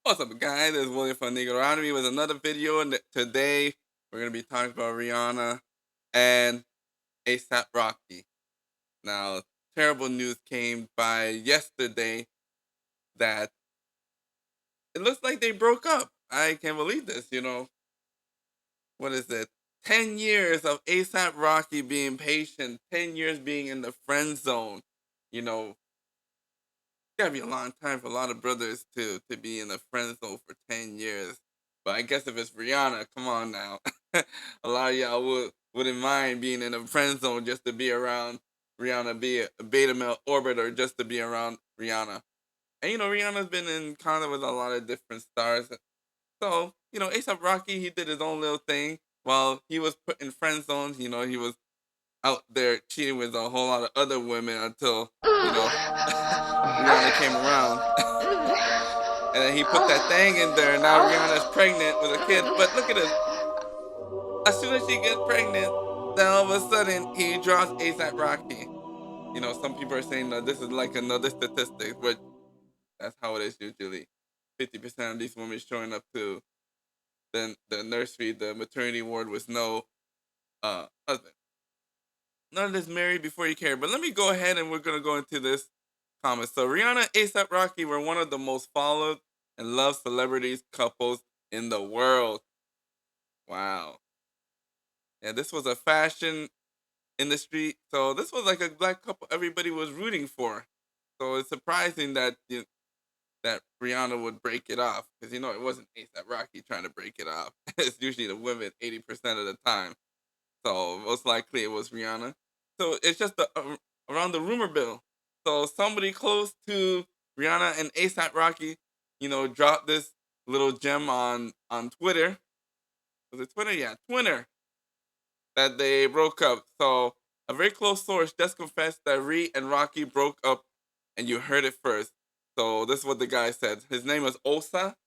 What's up, guys? This is William from Negro with another video, and today we're gonna be talking about Rihanna and ASAP Rocky. Now, terrible news came by yesterday that it looks like they broke up. I can't believe this. What is it? 10 years of ASAP Rocky being patient, 10 years being in the friend zone. You know, gotta be a long time for a lot of brothers to be in the friend zone for 10 years. But I guess if it's Rihanna, come on now, a lot of y'all wouldn't mind being in a friend zone just to be around Rihanna, be a beta male orbit, or just to be around Rihanna. And Rihanna's been in kind of with a lot of different stars. So ASAP Rocky, he did his own little thing while he was put in friend zones. He was out there cheating with a whole lot of other women until Rihanna came around. And then he put that thing in there, and now Rihanna's pregnant with a kid. But look at this. As soon as she gets pregnant, then all of a sudden he drops ASAP Rocky. Some people are saying that this is like another statistic, but that's how it is usually. 50% of these women showing up to the nursery, the maternity ward with no husband. None of this married before you care. But let me go ahead and we're gonna go into this comment. So Rihanna, ASAP Rocky were one of the most followed and loved celebrities couples in the world. Wow. Yeah, this was a fashion industry. So this was like a black couple everybody was rooting for. So it's surprising that that Rihanna would break it off, because it wasn't ASAP Rocky trying to break it off. It's usually the women 80% of the time. So most likely it was Rihanna. So it's just around the rumor bill. So somebody close to Rihanna and ASAP Rocky, dropped this little gem on Twitter. Was it Twitter? Yeah, Twitter. That they broke up. So a very close source just confessed that Ree and Rocky broke up, and you heard it first. So this is what the guy said. His name was Osa.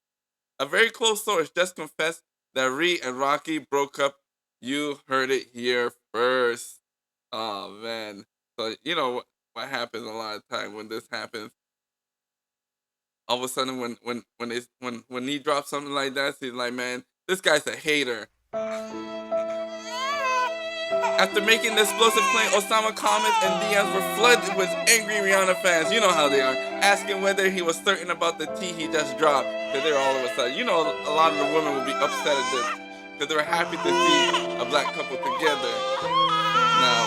A very close source just confessed that Ree and Rocky broke up. You heard it here first. Oh man. So what happens a lot of time when this happens. All of a sudden when he drops something like that, he's like, man, this guy's a hater. After making the explosive claim, Osama comments and DMs were flooded with angry Rihanna fans. You know how they are, asking whether he was certain about the tea he just dropped. Because they're all of a sudden, a lot of the women will be upset at this because they were happy to see a black couple together. Now,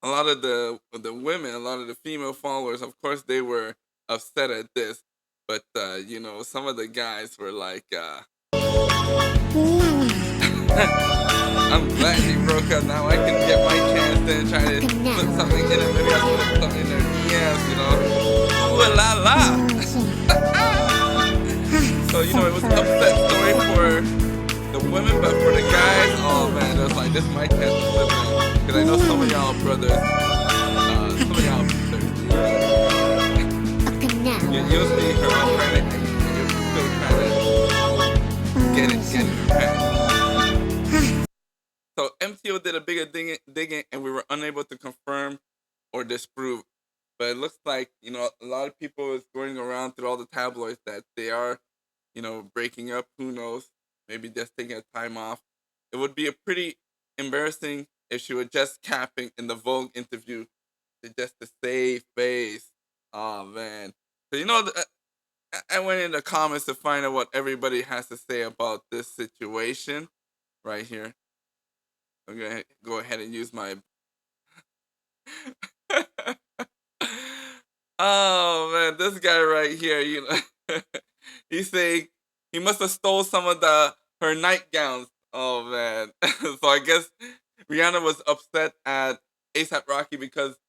a lot of the women, a lot of the female followers, of course, they were upset at this. But some of the guys were like, I'm glad he broke up. Now I can get my chance and try to put something in it. Maybe I'll put something in their DMs, Ooh la la. So, it was an upset story for the women, but for the guys, oh man, it was like, this is my chance to slip in. Because I know some of y'all brothers, some of y'all thirsty. You'll see her all trying to, and you're still trying to get in her pants. So MTO did a bigger digging, and we were unable to confirm or disprove. But it looks like, a lot of people is going around through all the tabloids that they are, breaking up. Who knows? Maybe just taking a time off. It would be a pretty embarrassing if she were just capping in the Vogue interview just to save face. Oh, man. So, I went in the comments to find out what everybody has to say about this situation right here. I'm gonna go ahead and use my. Oh man, this guy right here, he's saying he must have stole some of her nightgowns. Oh man, so I guess Rihanna was upset at ASAP Rocky because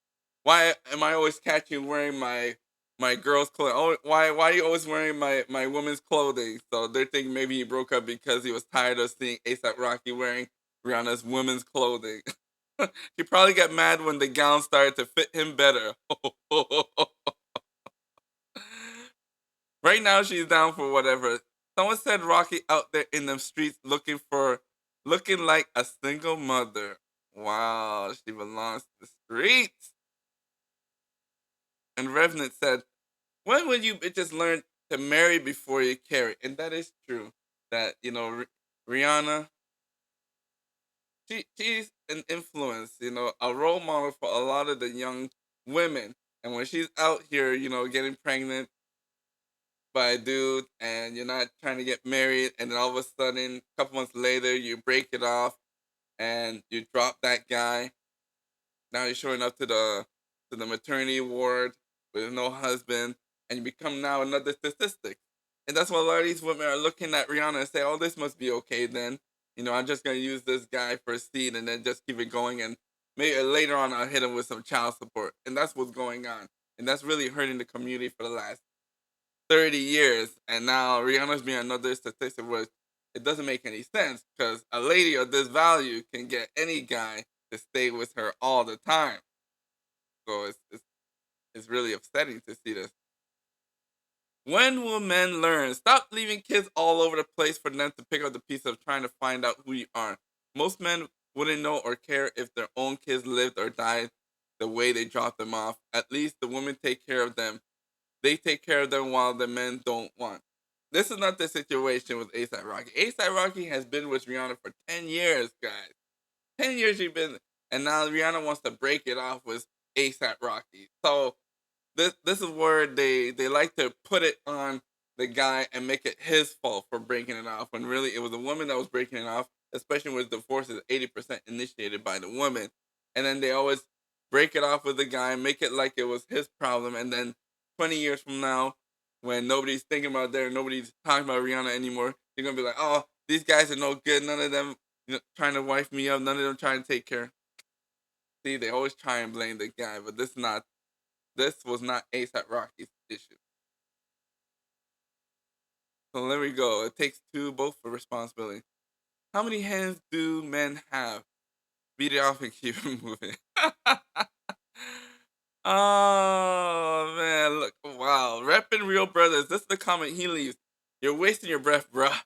why am I always catching you wearing my girl's clothing? Oh, why are you always wearing my woman's clothing? So they're thinking maybe he broke up because he was tired of seeing ASAP Rocky wearing Rihanna's women's clothing. He probably got mad when the gown started to fit him better. Right now, she's down for whatever. Someone said Rocky out there in them streets looking like a single mother. Wow, she belongs to the streets. And Revenant said, When would you just learn to marry before you carry? And that is true. That Rihanna, she's an influence, a role model for a lot of the young women. And when she's out here, getting pregnant by a dude, and you're not trying to get married, and then all of a sudden, a couple months later, you break it off and you drop that guy. Now you're showing up to the maternity ward with no husband, and you become now another statistic. And that's what a lot of these women are looking at Rihanna and say, "Oh, this must be okay then. I'm just gonna use this guy for a seed, and then just keep it going, and maybe later on I'll hit him with some child support." And that's what's going on, and that's really hurting the community for the last 30 years. And now Rihanna's being another statistic where it doesn't make any sense because a lady of this value can get any guy to stay with her all the time. So it's really upsetting to see this. When will men learn? Stop leaving kids all over the place for them to pick up the piece of trying to find out who you are. Most men wouldn't know or care if their own kids lived or died the way they dropped them off. At least the women take care of them. They take care of them while the men don't want. This is not the situation with ASAP Rocky. ASAP Rocky has been with Rihanna for 10 years, guys. 10 years she's been, and now Rihanna wants to break it off with ASAP Rocky. So this is where they like to put it on the guy and make it his fault for breaking it off when really it was the woman that was breaking it off, especially when divorce is 80% initiated by the woman. And then they always break it off with the guy, make it like it was his problem, and then 20 years from now, when nobody's thinking about that, nobody's talking about Rihanna anymore, you're gonna be like, oh, these guys are no good, none of them trying to wife me up, none of them trying to take care. See, they always try and blame the guy, but this was not ASAP Rocky's issue. So there we go. It takes two both for responsibility. How many hands do men have? Beat it off and keep it moving. Oh man, look, wow. Reppin' Real Brothers. This is the comment he leaves. You're wasting your breath, bruh.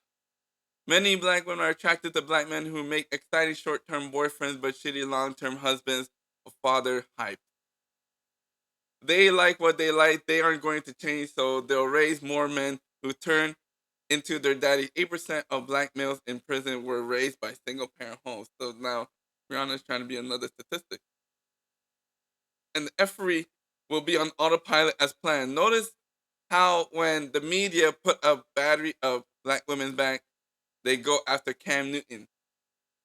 Many black women are attracted to black men who make exciting short-term boyfriends but shitty long-term husbands or father hype. They like what they like. They aren't going to change, so they'll raise more men who turn into their daddy. 8% of black males in prison were raised by single parent homes. So now Rihanna's trying to be another statistic. And the effery will be on autopilot as planned. Notice how when the media put a battery of black women's back, they go after Cam Newton.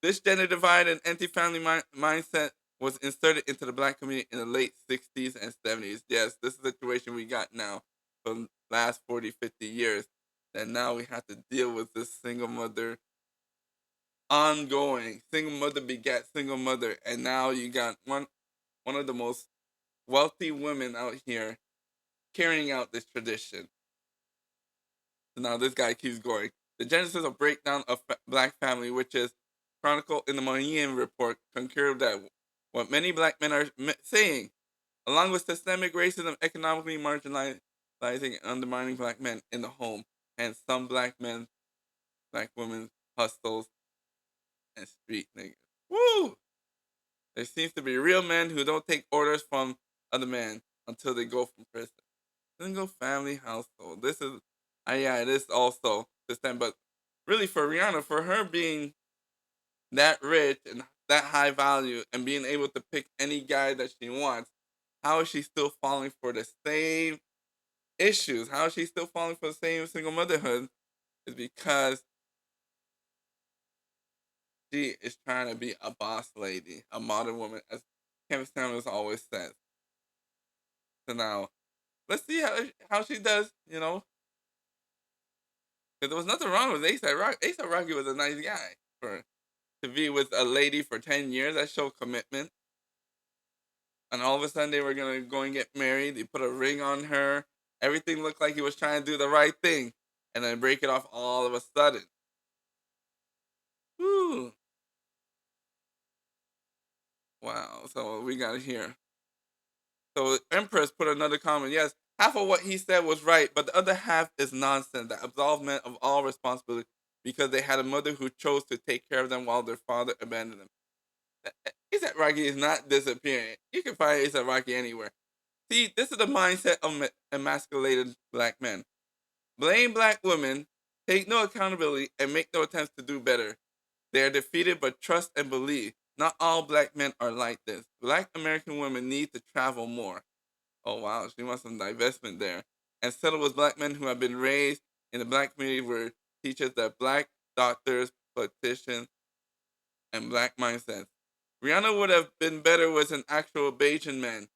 This gender divide and anti-family mindset was inserted into the black community in the late 60s and 70s. Yes, this is the situation we got now for the last 40, 50 years. And now we have to deal with this single mother ongoing. Single mother begat single mother. And now you got one of the most wealthy women out here carrying out this tradition. So now this guy keeps going. The genesis of breakdown of black family, which is chronicled in the Mohican report, concurred that what many black men are saying, along with systemic racism, economically marginalizing and undermining black men in the home, and some black men, black women, hustles, and street niggas. Woo! There seems to be real men who don't take orders from other men until they go from prison. Single family household. This is, yeah, it is also system, but really for Rihanna, for her being that rich and that high value and being able to pick any guy that she wants, how is she still falling for the same issues? How is she still falling for the same single motherhood? Is because she is trying to be a boss lady, a modern woman, as Kevin Samuels always says. So now, let's see how she does, because there was nothing wrong with ASAP Rocky. ASAP Rocky was a nice guy for to be with a lady for 10 years. That showed commitment. And all of a sudden, they were going to go and get married. They put a ring on her. Everything looked like he was trying to do the right thing. And then break it off all of a sudden. Whew. Wow. So what we got here. So Empress put another comment. Yes, half of what he said was right, but the other half is nonsense that absolved men of all responsibility because they had a mother who chose to take care of them while their father abandoned them. ASAP Rocky is not disappearing. You can find ASAP Rocky anywhere. See, this is the mindset of emasculated black men. Blame black women, take no accountability, and make no attempts to do better. They are defeated, but trust and believe. Not all black men are like this. Black American women need to travel more. Oh wow, she wants some divestment there. And settle with black men who have been raised in the black community where teaches that black doctors, politicians, and black mindsets. Rihanna would have been better with an actual Bayesian man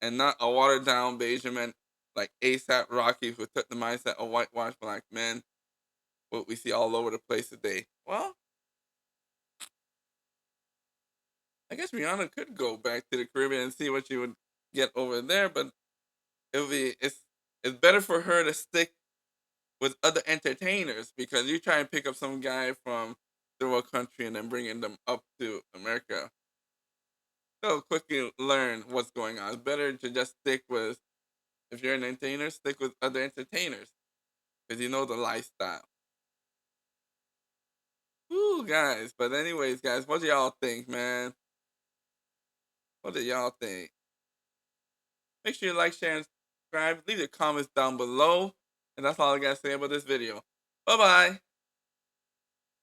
and not a watered down Bayesian man like ASAP Rocky who took the mindset of whitewashed black men, what we see all over the place today. Well, I guess Rihanna could go back to the Caribbean and see what she would get over there, but it's better for her to stick with other entertainers because you try and pick up some guy from third world country and then bringing them up to America. They'll quickly learn what's going on. It's better to just stick with, if you're an entertainer, stick with other entertainers because you know the lifestyle. Ooh, guys. But anyways, guys, what do y'all think, man? What do y'all think? Make sure you like, share, and subscribe. Leave your comments down below. And that's all I got to say about this video. Bye-bye.